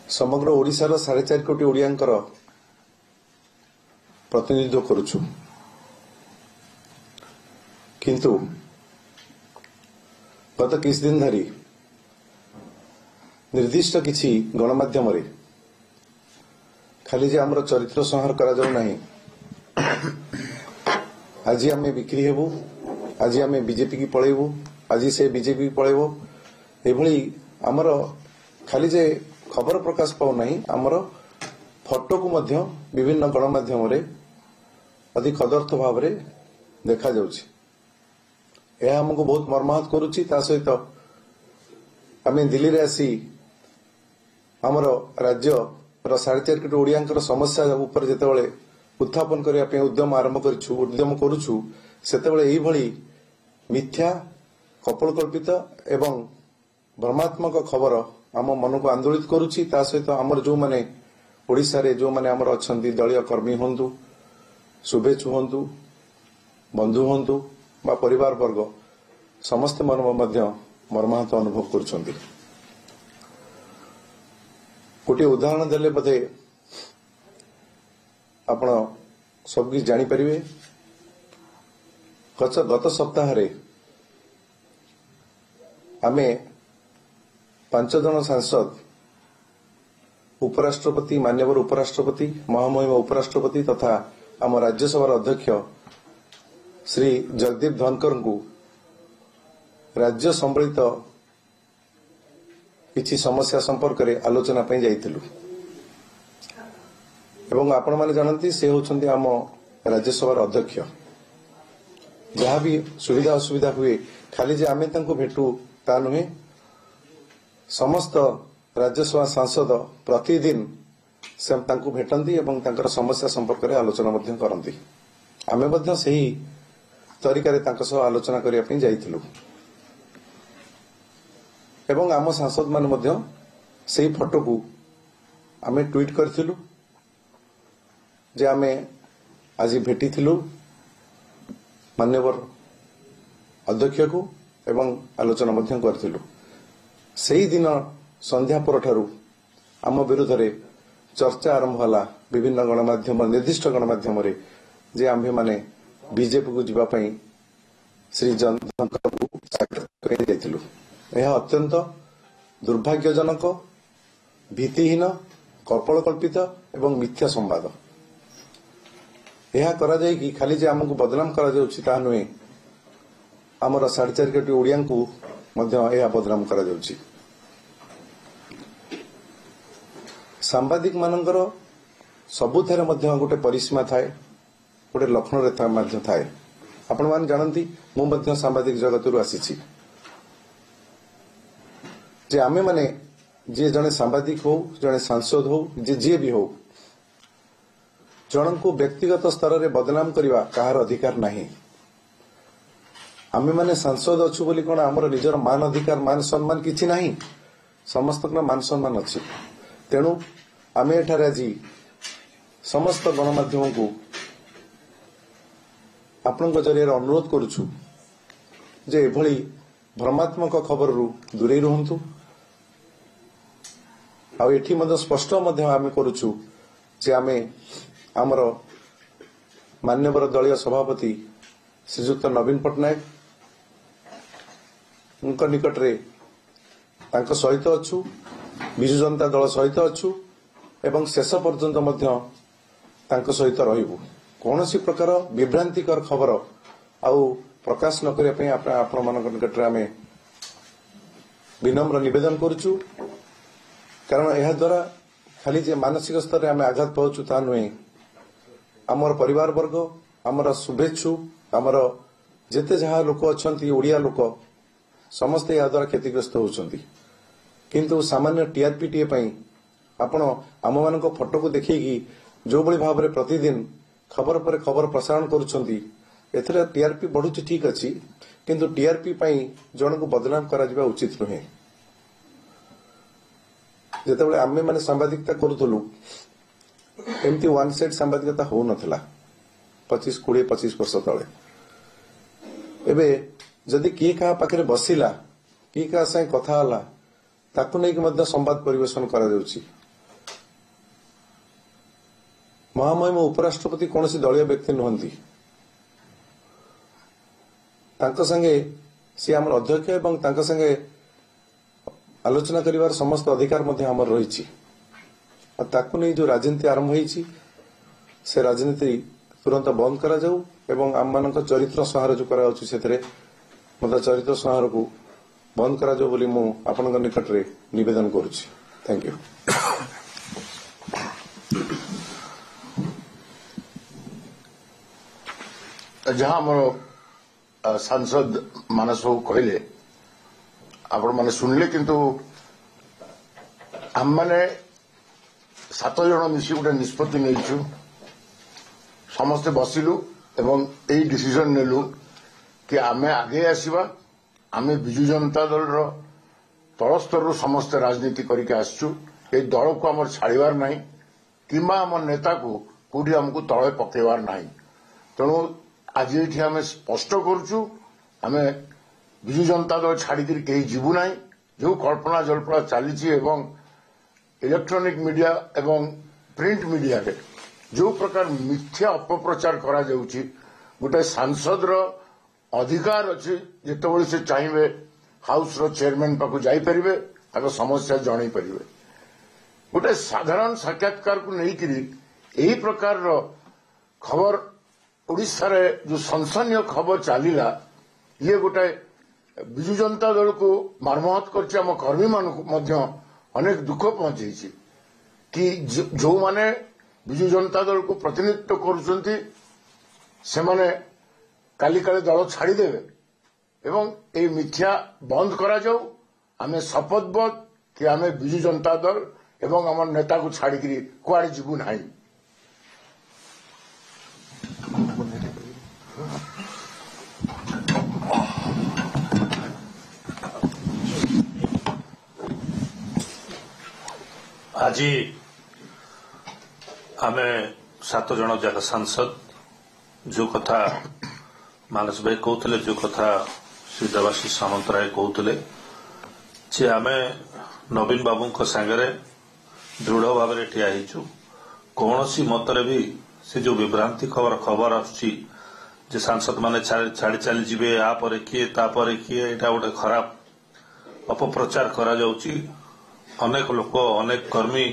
समग्र ओडिशार 4.5 कोटी ओडियांकर प्रतिनिधित्व करुछु किंतु गत किछ दिन धरी निर्दिष्ट किछि गणमाध्यम रे खाली जे हमर चरित्र संहार करा जाउ नाही आज आम बिक्री हेबू आज आम बीजेपी की पळेबू आज से बीजेपी पळेबो एभली हमर खाली जे खबर प्रकाश पाउ नाही हमर फोटो को मध्य विभिन्न गणमाध्यम रे अति कदर्थ भाव रे देखा जाउछि यह हमको बहुत मर्माहत करुछि ता सहित आम दिल्ली रे आसी हमर राज्य 4.5 कोटी ओडियांकर समस्या ऊपर जेतेबेले उत्थापन करिया पे उद्यम करुछु सेतेबेले एही भली मिथ्या कपोलकल्पित एवं भ्रमात्मक खबर आम मन को आंदोलित करुछि ता सहित हमर जो माने ओडिसा रे जो माने हमर अछंती दलीय कर्मी होंतु शुभेच्छु होंतु बंधु होंतु बा परिवार वर्ग समस्त मन मध्य मर्माहत अनुभव करुछंती गोटे उदाहरण देले बधे आपण सब किछ जानि परिबे गत सप्ताह रे आमे 5 जन सांसद उपराष्ट्रपति मान्यवर उपराष्ट्रपति महामहिम उपराष्ट्रपति तथा आम राज्यसभा अध्यक्ष श्री जगदीप धनकर को राज्य संबलित किछि समस्या संपर्क रे आलोचना पई जाइतिलु एवं आपण माने जानती से होचंती आम राज्यसभा अध्यक्ष जहाँ भी सुविधा असुविधा हुए खाली जे आमे तांको भेटू ता नुहे समस्त राज्यसभा सांसद प्रतिदिन से तांको भेटंती एवं तांकर समस्या संपर्क रे आलोचना मध्य करंती आमे मध्य सही तरीका रे तांको सह आलोचना करिया पई जाइतिलु एवं आम सांसद मान मध्य सही फोटो को आमे ट्वीट करथिलु जे आमे आज भेटिथिलु मान्यवर अध्यक्ष को एवं आलोचना मध्य करथिलु सही दिन संध्या पर ठारू आम विरुद्ध रे चर्चा आरंभ होला विभिन्न गणमाध्यम निर्दिष्ट गणमाध्यम रे जे आम्भे माने बीजेपी को जीवा पई श्री जनधनकर को साक्षात करै जाइतिलु यह अत्यंत दुर्भाग्यजनक भीतिहीन कपोलकल्पित एवं मिथ्या संवाद यह करा जाय कि खाली जे हमको बदनाम करा जाउछि ता नुहे हमर 4.5 कोटी ओडियां को मध्य यह बदनाम करा जाउछि सांबादिक मानकर सबुथरे मध्य गोटे परिसीमा थाए गोटे लक्षण रेखा मध्य थाए आपण मान जानती मु मध्य सांबादिक जगत रु आसीछि जे आमे माने जे जने सांबादिक हो जने सांसद हो जे जे भी हो जन को व्यक्तिगत स्तर रे बदनाम करवा कहार अधिकार नहीं आमे माने सांसद अच्छु बोली कोन हमर निजर मान अधिकार मान सम्मान किछि नहीं समस्त मान सम्मान अछि तेणु आमे एठारे आज समस्त गणमाध्यम को आपण जरिए अनुरोध करुछु जे एभली भ्रमात्मक खबर रु दूरे रहंतु आ एठी मध्य स्पष्ट मध्य आमे करुछु जे आमे हमर मान्यवर दलीय सभापति श्रीजुक्त नवीन पटनायक उनका निकट रे तांको सहित अच्छु विजु जनता दल सहित अच्छु एवं शेष पर्यंत मध्य तांको सहित रहिबु कोनोसी प्रकार विभ्रांतिकर खबर आउ प्रकाश न करिया पई आपण मानक निकट रे आमे विनम्र निवेदन करूछु कारण यह द्वारा खाली जे मानसिक स्तर रे आमे आघात पाउछु ता नुहे हमर परिवार वर्ग हमर शुभेच्छु हमर जेते जहा लोक अछंती ओडिया लोक समस्त या द्वारा क्षतिग्रस्त होउछंती किंतु सामान्य टीआरपी टीए पई आपण आम मानक फोटो को देखिकी जो बड़ी भाव रे प्रतिदिन खबर पर खबर प्रसारण करूछंती एथरे टीआरपी बढ़ुची ठीक अछि किंतु टीआरपी पई जन को बदनाम करा जिबा उचित नहे जेतेबेले आमे माने सांबादिकता करूथलु एमती वन साइड सांबादिकता हो नथला 25 वर्ष तले एबे जदि किए कहा पाखरे बसिला किए कहा संग कथा हला ताकु नै कि मध्य संवाद परिवेशन करा जाउची महामहिम उपराष्ट्रपति कौन दलीय व्यक्ति नुहंती संगे सी आम अध्यक्ष एवं संगे आलोचना करिवार समस्त अधिकार आमर रही नहीं जो राजनीति आरंभ होती से राजनीति तुरंत बंद करा जाऊ एवं आम मान चरित्र संहार जो करा मत चरित्र संहार को बंद करा जाऊ बोली मु आपन निकट रे निवेदन करुछि। Thank you. जहाँ आम सांसद मान सब कहले आपण मैंने शुणिले किंतु आम मैंने 7 जन मिसी गोटे निष्पत्ति नहीं समस्ते बसिलु एवं यही डिसीजन नेलु कि आमे आगे आसीबा आमे बिजु जनता दल रो तल स्तर समस्ते राजनीति करके आसचु ए दल को आम छाड़बार ना कि आम नेता को कौटी आमको तले पकेबार ना तेणु आज ये आम स्पष्ट करुचु आम बिजु जनता दल छाड़ी कहीं जीवु ना जो कल्पना जल्पना चली इलेक्ट्रॉनिक मीडिया एवं प्रिंट मीडिया रे जो प्रकार मिथ्या अपप्रचार करा जाउची गोटे सांसद रो अधिकार अच्छी जिते से चाहिए हाउस रो चेयरमैन पाक जाई परिबे ताको समस्या जणाई परिबे गोटे साधारण साक्षात्कार को लेकर यही प्रकार रो खबर ओडिशा रे जो सनसनीय खबर चलीला ये गोटे बिजु जनता दल को मर्माहत करछि आम कर्मी मानक अनेक दुख पहुंचे कि जो माने बिजु जनता दल को प्रतिनिधित्व करुचंती से माने काली काले दल छाड़देवे एवं ये मिथ्या बंद करा जाऊ आमे शपथबद्ध कि आमे बिजु जनता दल एवं आम नेता को छाड़ी कुआड़े जीवु ना। आज आमे 7 जन जाक सांसद जो कथा मानस भाई कहते जो कथा श्री देवाशीष सामंतराय कहते आमे नवीन बाबू सांगरे दृढ़ भाव में ठिया होचु कौन सी मतरे भी से जो विभ्रांति खबर आसुची जे सांसद माने छाड़ी चली जीवे आपर किए तापर किए एटा गोटे खराब अपप्रचार करा जाउची। अनेक लोक अनेक कर्मी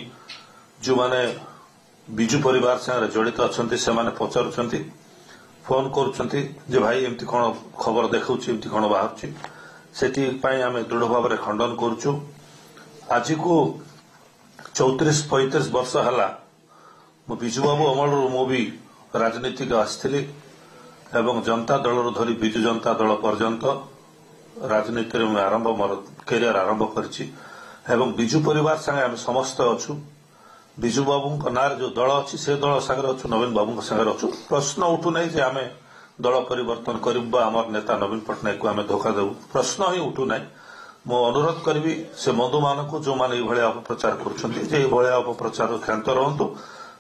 जो माने बिजु परिवार संगे जड़ित अच्छा से माने पचारुचंती फोन करुचंती जे भाई एमती कौन खबर देखुची एमती कौन बाहर सेठी आम दृढ़ भाव में खंडन करुचु। आज को 34-35 वर्ष है मु बिजु बाबू अमल मु भी राजनीति आसती एवं जनता दल धरी बिजु जनता दल पर्यंत राजनीति में आरंभ मोर कैरियर आरंभ करिछि एवं बिजु परिवार संगे आम समस्त अच्छु बिजु बाबू ना जो दल अच्छी से दल सागर अच्छु नवीन बाबू सागर अच्छु प्रश्न उठू नहीं जे आम दल परिवर्तन करूँ आमर नेता नवीन पट्टनायक को आम धोखा देवु प्रश्न ही उठू ना। मु अनुरोध करी से बंधु मान को जो मैंने ये अपप्रचार कर अपप्रचार क्षांत रहतु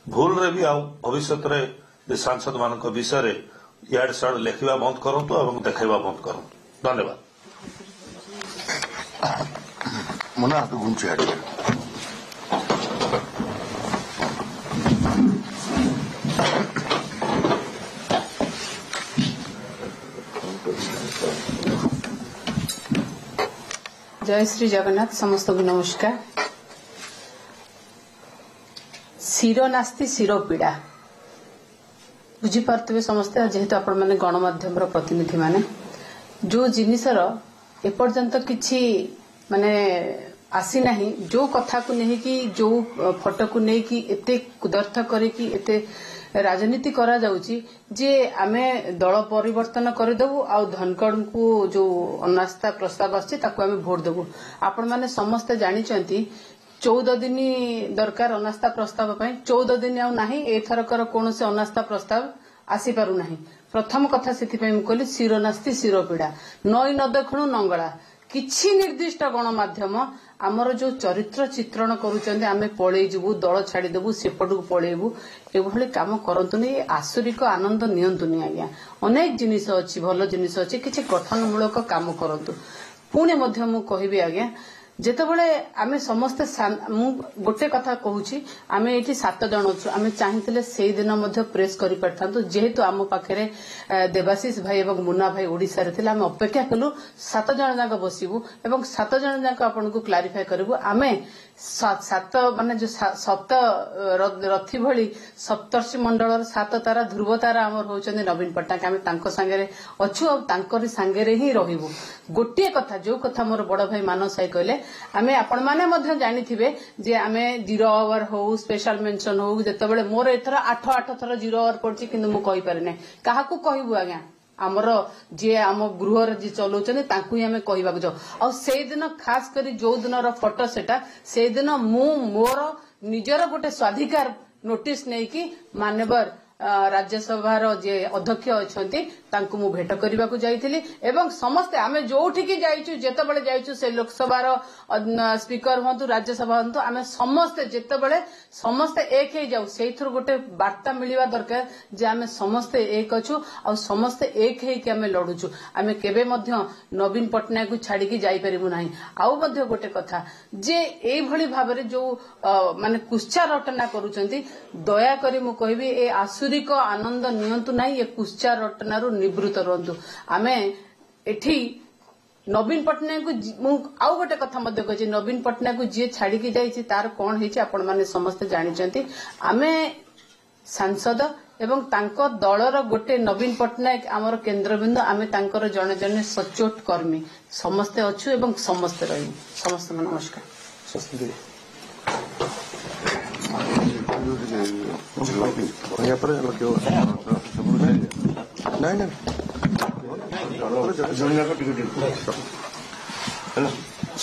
भूल रे भी भविष्य सांसद मान विषय इड साड़ लिखा बंद करूँ और देखा बंद करूँ। धन्यवाद। मना हाथ घुंची हाथ जय श्री जगन्नाथ समस्त को नमस्कार। शिरो नास्ति शिरो पीड़ा बुझीपारे समस्ते जेहेतु आपण मैंने गणमाध्यम प्रतिनिधि माने जो जिनिसर एपर्यंत किछि माने आसी नहीं जो कथा को नहीं कि जो फोटो को नहीं कि एते कुदर्थ करे कि एते राजनीति करा जाउची जे आमे दल परिवर्तन करदेबू आ धनखड़ को जो अनास्था प्रस्ताव आछे ताको आमे भोट देबू। आपण माने समस्त जानिचंती 14 दिन दरकार अनास्था प्रस्ताव पई 14 दिन आ नाही एथरकर कोनोसे अनास्था प्रस्ताव आसी पारु नाही। प्रथम कथा सेति पई म कहली शिरो नास्ति शिरो पीड़ा नई न देखणु नंगला किछि निर्दिष्ट गणमाध्यम आमर जो चरित्र चित्रण करुचंदी आमे पळेई जिवु दल छाड़ी देबु सेपटू पळेइबु एभली काम करंतुनी आसुरिक आनंद नियंतुनी आज्ञा अनेक जिनिस अछि भलो जिनिस अछि किछि गठनमूलक काम करंतु। पुणे मध्य मु कहिबि आज्ञा ଯେତେବେଳେ ଆମେ ସମସ୍ତେ ମୁଁ ଗୋଟେ କଥା କହୁଛି ଆମେ ଏଠି 7 ଜଣ ଅଛୁ ଆମେ ଚାହିଁଥିଲେ ସେଇଦିନ ମଧ୍ୟ ପ୍ରେସ୍ କରିପାରିଥାନ୍ତୁ ଯେହେତୁ ଆମ ପାଖରେ ଦେବାଶିଷ ଭାଇ ଏବଂ ମୁନା ଭାଇ ଓଡିଶାରେ ଥିଲେ ଆମେ ଅପେକ୍ଷା କଲୁ 7 ଜଣ ଯାକ ବସିବୁ ଏବଂ 7 ଜଣ ଯାକ ଆପଣଙ୍କୁ କ୍ଲାରିଫାଏ କରିବୁ ଆମେ 7 ମାନେ ଯୋଉ ସପ୍ତ ରଥୀ ଭଳି ସପ୍ତର୍ଷି ମଣ୍ଡଳର 7 ତାରା ଧ୍ରୁବ ତାରା ଆମର ହଉଛନ୍ତି ନବୀନ ପଟ୍ଟନାୟକ ଆମେ ତାଙ୍କ ସାଙ୍ଗରେ ଅଛୁ ଆଉ ତାଙ୍କରି ସାଙ୍ଗରେ ହିଁ ରହିବୁ ଗୋଟିଏ କଥା ଯୋଉ କଥା ମୋର ବଡ ଭାଇ ମାନସ ଭାଇ କହିଲେ ଆମେ ଆପଣମାନେ ମଧ୍ୟ ଜାଣିଥିବେ ଯେ ଆମେ 0 ଆୱାର ହଉ ସ୍ପେଶାଲ ମେନସନ ହଉ ଯେତେବେଳେ ମୋର ଏଥର 8 ଥର 0 ଆୱାର ପଡିଛି କିନ୍ତୁ ମୁଁ କହିପାରିନି କାହାକୁ କହିବୁ ଆଜ୍ଞା ଆମର ଯିଏ ଆମ ଗୃହରେ ଯିଏ ଚଲାଉଛନ୍ତି ତାଙ୍କୁ ହିଁ ଆମେ କହିବାକୁ ଯାଉ ଆଉ ସେଇଦିନ ଖାସ କରି ଯୋଉ ଦିନର ଫଟୋ ସେଟା ସେଇଦିନ ମୁଁ ମୋର ନିଜର ଗୋଟେ ସ୍ୱାଧିକାର ନୋଟିସ ନେଇକି ମାନ୍ୟବର राज्यसभा जे अध्यक्ष अच्छा तांकु मु भेट करने जाइली एवं समस्ते आमे जोठिकी जाइचु जेतेबेले जाइचु से लोकसभार स्पीकर हूँ राज्यसभा हूँ आमे समस्ते जेतेबेले समस्ते एक हो जाऊ से गोटे वार्ता मिलवा दरकार जे आमे समस्ते एक अच्छु आ समस्ते एक होइके आमे लड़ुचु आमे केबे मध्य नवीन पट्टनायक को छाड़िकी जाइपारिबु नाही आउ मध्य गोटे कथा जे एई भली भाबरे जो माने कुश्चा रटना करूचंती दया करी मु कहबी ए आसुरिक आनंद नियंतु नाही ए कुश्चा रटनारु निवृत्त रहंतु आमे एठी नवीन पट्टनायक को आउ गोटे कथा मध्य कहि नवीन पट्टनायक को जे छाड़िकी जाइछि तार कोन हेछि आपण माने समस्त जानिचंती आमे सांसद एवं तांको दलर गोटे नवीन पट्टनायक आमर केन्द्रबिंदु आमे तांकर जने जने सचोट कर्मी समस्ते अच्छु एवं समस्ते रही समस्त नमस्कार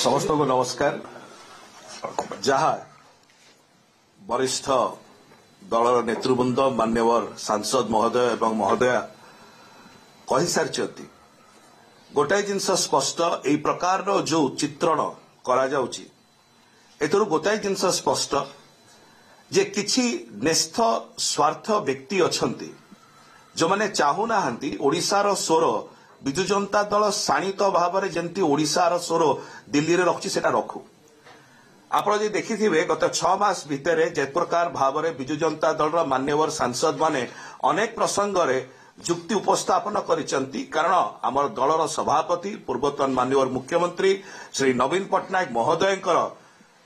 समस्त को नमस्कार जहाँ वरिष्ठ दलर नेतृवृंद मान्यवर सांसद महोदय एवं महोदया कही सारी गोटाए जिनस स्पष्ट एई प्रकार जो चित्रण करा जाउची एतरु गोटाए जिनस स्पष्ट जे किछि नेस्थ स्वार्थ व्यक्ति अछंती जो माने चाहू नाहंती ओडिसार स्वर विजु जनता दल शाणित भाव में जमती ओडिसार स्वर दिल्ली रे रखछि सेटा रखू आपण जे देखिथिबे गत 6 मास भितर जे प्रकार भाव में विजु जनता दल मान्यवर सांसद माने अनेक प्रसंग रे जुक्ति उपस्थापन करिसंती कारण आमर दलर सभापति पूर्वतन मान्यवर मुख्यमंत्री श्री नवीन पट्टनायक महोदयकर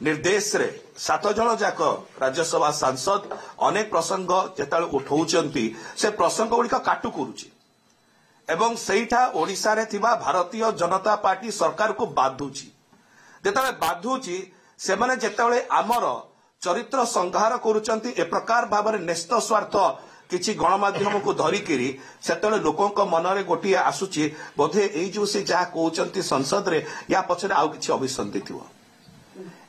निर्देश रे 7 जन जाक राज्यसभा सांसद अनेक प्रसंग जेताल उठाउचंती से प्रसंग गुड़िक काटु करुची एवं सेठा ओडिसा रे थिबा भारतीय जनता पार्टी सरकार को बाधुची जेताले बाधुची से माने जेताले आमर चरित्र संहार करुचंती ए प्रकार भाव में नेस्त स्वार्थ किछि गणमाध्यम को धरिकिरी सेतले लोकों मनरे गोटे आसुची बोधे एई जो से जहा कहउचंती संसद रे या पछरे आउ किछि अभिसंधि थिबो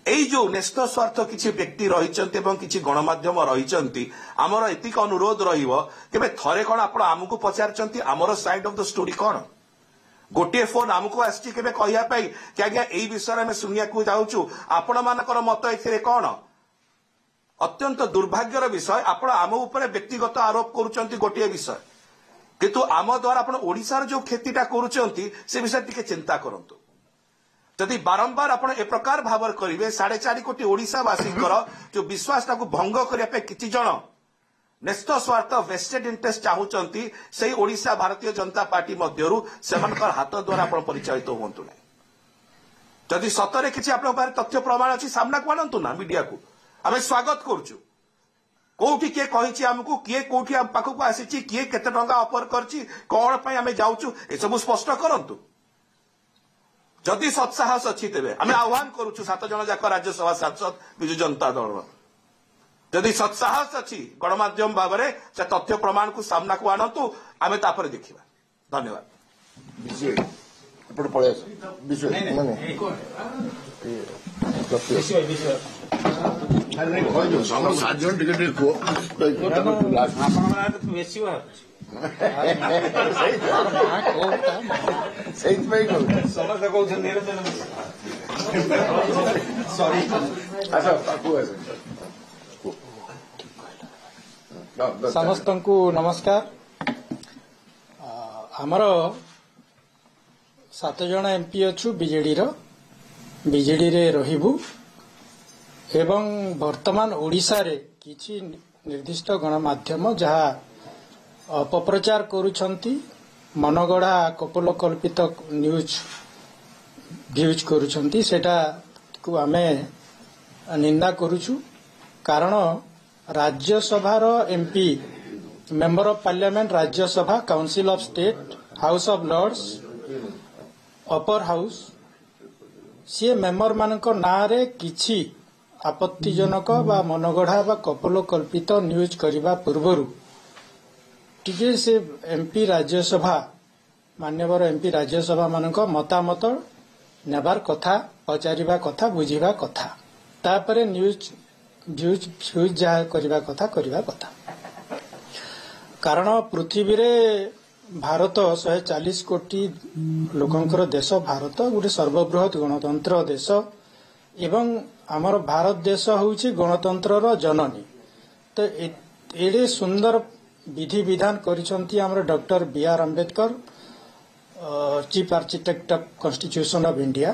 एई जो नेस्त स्वार्थ किछि व्यक्ति रहिचंती एवं किछि गणमाध्यम रहिचंती आमर एतिक अनुरोध रहिबो केबे थरे कोन आपण आमुको पचारचंती आमर साइड ऑफ द स्टोरी कोन गोटे फोन आमुको आछि केबे कहिया पई कि आज्ञा एई विषय में सुनिया को जाउछु आपण मानकर मत एथिरे कोन अत्यंत दुर्भाग्यर विषय आपण आम ऊपर व्यक्तिगत आरोप करूचंती गोटे विषय किंतु आम द्वारा आपण ओडिसार जो क्षतिटा करूचंती से विषय टिके चिंता करंतु जदि बारंबार आपण ए प्रकार भावर करिवे 4.5 कोटी ओडिसावासीकर जो विश्वास ताकू भंग करिया पे किछि जण नेस्त स्वार्थ वेस्टेड इंटरेस्ट चाहूचंती सेही ओडिसा भारतीय जनता पार्टी मध्यरु सेमानकर हाथ द्वारा आपण परिचालित होंतु नै जदि सतरे किछि आपण पारे तथ्य प्रमाण अछि सामना को आनंतु ना मीडिया को आमे स्वागत करछु कोठी के कहिछि हमकु किए कोठी हम पाखकु आसीछि किए केते टंका ऑफर करछि कोन पय आमे जाउछु ए सब स्पष्ट करंतु जदि सत्साहस अच्छी तेरे आम आह्वान करुचु 7 जन जाक राज्यसभा सांसद विजु जनता दल जदि सत्साहस अच्छी गणमाध्यम भाव में से तथ्य प्रमाण को सामना को आनतु आम तापर देखा धन्यवाद समस्त को नमस्कार आमर 7 जन एमपी अच्छु बीजेडी रो ବିଜେଡି ରେ ରହିବୁ ଏବଂ ବର୍ତ୍ତମାନ ଓଡ଼ିଶାରେ କିଛି ନିର୍ଦ୍ଦିଷ୍ଟ ଗଣମାଧ୍ୟମ ଯାହା ଅପପ୍ରଚାର କରୁଛନ୍ତି ମନଗଢ଼ା କପୋଲକଳ୍ପିତ ଭ୍ୟୁଜ୍ କରୁଛନ୍ତି ସେଟାକୁ ଆମେ ନିନ୍ଦା କରୁଛୁ କାରଣ ରାଜ୍ୟସଭାର MP member of parliament Rajya Sabha council of state house of lords upper house सी मेंबर मानक नारे किछि आपत्तिजनक बा मनगढ़ा बा कपोलकल्पित न्यूज करबा पूर्वरु टिके से एमपी राज्यसभा मान्यवर एमपी राज्यसभा मानक मतामत नेबार कथा पचारिबा कथा बुझिबा कथा तापरे न्यूज जा करबा कथा कारण पृथ्वी रे भारत 140 कोटी लोकंकर देश भारत गोटे सर्वबृहत गणतंत्र देश एवं आमर भारत देश होउछि गणतंत्र जननी तो एडे सुंदर विधि विधान करिसंती आमर doctor B R. Ambedkar chief architect of constitution of India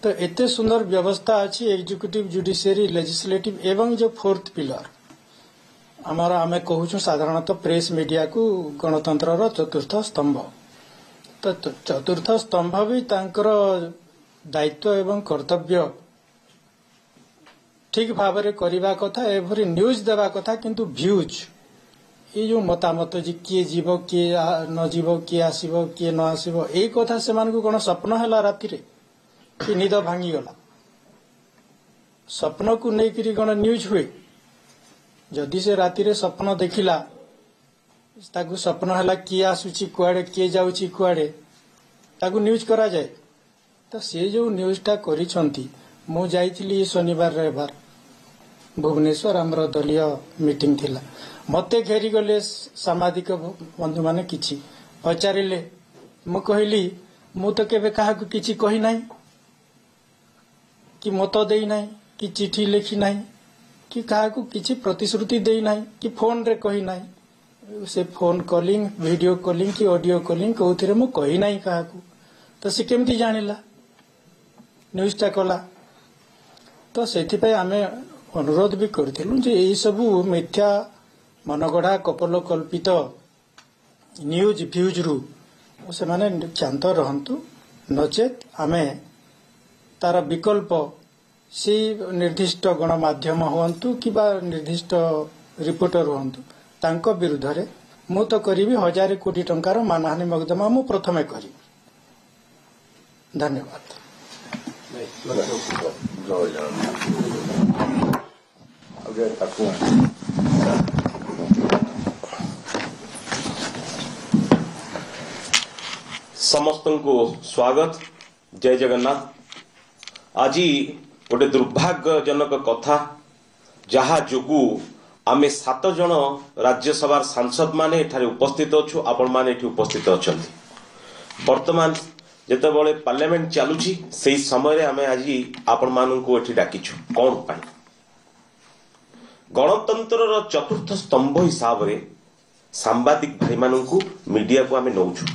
तो एते सुंदर व्यवस्था अछि एग्जीक्यूटिव जुडिशियरी लेजिस्लेटिव एवं जो फोर्थ पिलर आमर आमे कहूँ साधारणतः प्रेस मीडिया को गणतंत्र चतुर्थ स्तंभ तो चतुर्थ स्तंभ भी तांकर दायित्व एवं कर्तव्य ठीक भाव में करने कथा एभरी न्यूज देवा कथा किंतु भ्यूज ये जो मतामत जी किए जीव किए न जीव किए आसीबो किए न आसीबो ए कथा से मान को कोन स्वप्न हैला राति रे कि निद भांगी गला स्वप्न को नहीं करी कोन न्यूज हुए जदि से राति रे स्वप्न देखिला ताकू स्वप्न हैला किए आसुची कुआडे किए जाउची कुआडे ताकू न्यूज करा जाए तो से जो न्यूजटा करिसंती मु जाइथिली शनिवार रविवार भुवनेश्वर आमर दलीय मीटिंग थिला मते घेरी गले सामाजिक बंधु माने किछि पचारिले मु कहली मु तो केबे काहा को किछि कहि नाही कि मत देई नाही कि चिठी लिखि नाही कि काहा को किछि प्रतिश्रुति देई नाही कि फोन रे कहि नाही से फोन कॉलिंग वीडियो कॉलिंग कि ऑडियो कॉलिंग कोथिरे मु कहि नाही काहा को तो से केमती जानिला न्यूज़टा कला तो सेथिपाई आमे अनुरोध भी करथिलु जे एई सबु मिथ्या मनगढ़ा कपोलकल्पित न्यूज भ्यूज रु से माने शांत रहंतु नचेत आमे तार विकल्प सी निर्दिष्ट गणमाध्यम हुअंतु कि निर्दिष्ट रिपोर्टर हुअंतु तांको विरुद्ध रे मु तो करिबि 1000 कोटी टंकार मानहानि मकदमा मु प्रथमे करी धन्यवाद समस्त को स्वागत जय जगन्नाथ आज गोटे दुर्भाग्यजनक कथा जहा जोगु आमे 7 जन राज्यसभा सांसद माने एठारे उपस्थित अछु आपण माने एठी उपस्थित अछंती वर्तमान जेतेबेले पार्लियामेंट चालुची सेही समय रे आमे आज आपण मानन को एठी डाकिछु कोन पाई गणतंत्र रो चतुर्थ स्तंभ हिसाब रे सांबादिक भाई मानन को मीडिया को आमे नौछु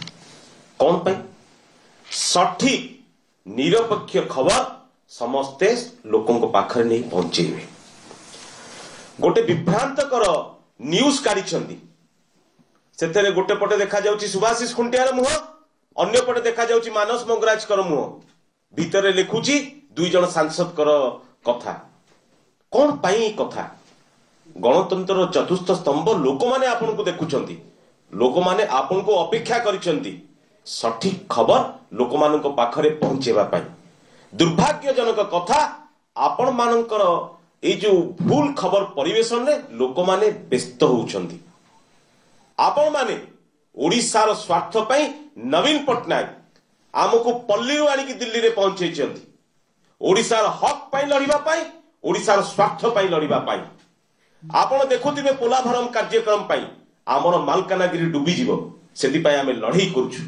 कौन पाई सठिक निरपेक्ष खबर समस्ते लोकों को पाखरे नहीं पहुंचेबे गोटे विभ्रांतकर न्यूज काढी सेथेरे गोटे पटे देखा जाउची सुभाषिष खुंटियार मुह अन्य पटे देखा जाउची मानस मंगराज कर मुह भीतरे लिखुची 2 जन सांसद कर कथा कौन पाई कथा गणतंत्र चतुर्थ स्तंभ लोक माने आपन को देखुचंती लोक माने आपन को अपेक्षा करिसंती सठिक खबर लोक मानक पाखरे पहुंचेबा पाई दुर्भाग्यजनक कथा आपण मानकर ए जो भूल खबर परिवेशन रे लोक माने व्यस्त होउछंती आपण माने ओडिसार स्वार्थ पाई नवीन पटनायक आमको पल्ली आनी की दिल्ली रे पहुंचेछंती ओडिसार हक पाई लड़िबा पाई ओडिसार स्वार्थ पाई लड़िबा पाई आपण देखुथिबे पोलाभरम कार्यक्रम पाई आमर मालकानगिरी डुबी जीवो सेति पाई आमे लड़ाई करूछु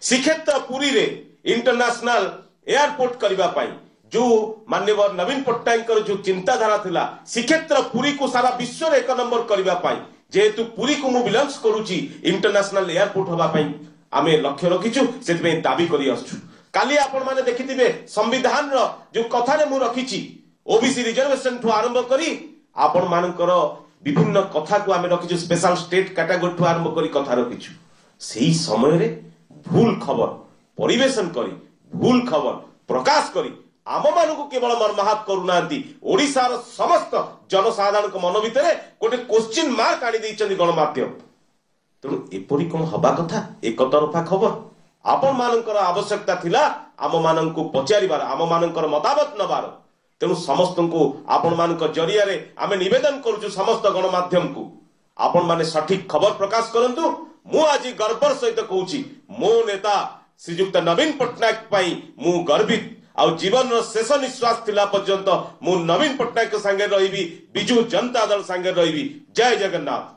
श्रीक्षेत्र पुरी रे इंटरनेशनल एयरपोर्ट करबा पाई जो माननीय नवीन पट्टनायक जो चिंताधारा थिला श्रीक्षेत्र पुरी को सारा विश्व रे 1 नंबर करबा पाई जेहेतु पुरी को मु बिलोंग्स करूची इंटरनेशनल एयरपोर्ट होबा पाई आमे लक्ष्य रखिछु सेति दाबी करी आछू काली आपण माने देखिथिबे संविधान रो जो कथा मु रखिछि ओबीसी रिजर्वेशन ठू आरंभ करी आपण मानकर विभिन्न कथा को आमे रखिछु स्पेशल स्टेट कैटेगरी ठू आरंभ करी कथा रखिछु सेही समय रे भूल खबर परिवेशन करी भूल खबर प्रकाश करी आम मानू केवल मर्माहत करूनांती ओडिशार समस्त जनसाधारण मन भितर गोटे क्वेश्चन मार्क आनी दैछन्ती गणमाध्यम तेणु एपरी कौन हवा कथा एक तरफा खबर आपण मानकर आवश्यकता थिला आम माननकु पचारिबार आम मानकर मतामत नबार तेणु समस्त को आपण मानक जरिया रे आमे निवेदन करूछु समस्त गणमाध्यम को आपण माने सठिक खबर प्रकाश करंतु मु आज गर्वर सहित कहूछि मो नेता श्रीजुक्त नवीन पट्टनायक पाई मु गर्वित आ जीवन शेष निश्वास थिला पर्यंत मु नवीन पट्टनायक संगे रहिबी बिजू जनता दल संगे रहिबी जय जगन्नाथ।